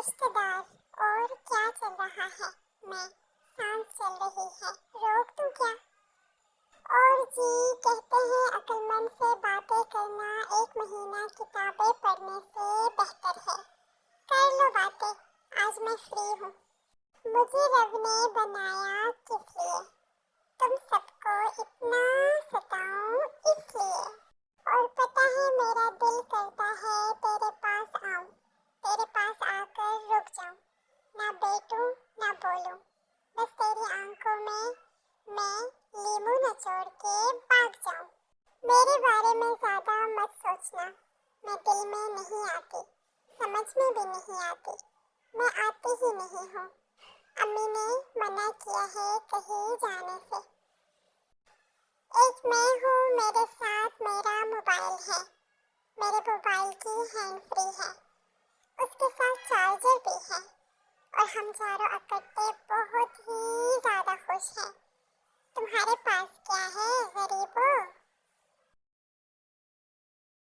रिश्तेदार और क्या चल रहा है। मैं सांस चल रही है, रोक दूं क्या? और जी, कहते हैं अक्लमंद से बातें करना 1 महीना किताबें पढ़ने से बेहतर है। कर लो बातें, आज मैं फ्री हूँ। मुझे रब ने बनाया किस लिए? तुम सबको इतना सताऊं इसलिए। और पता है मेरा दिल करता है तेरे पास आऊं, तेरे पास आकर रुक जाऊं, ना बैठूं ना बोलूं, बस तेरी आंखों में मैं लीमू नचोड़ के भाग जाऊं। मेरे बारे में ज्यादा मत सोचना, मैं दिल में नहीं आती, समझ में भी नहीं आती, मैं आती ही नहीं हूँ। अम्मी ने मना किया है कहीं जाने से। एक मैं हूँ, मेरे साथ मेरा मोबाइल है, मेरे मोबाइल की हैंड फ्री है, उसके साथ चार्जर भी है, और हम चारों इकट्ठे बहुत ही ज्यादा खुश हैं।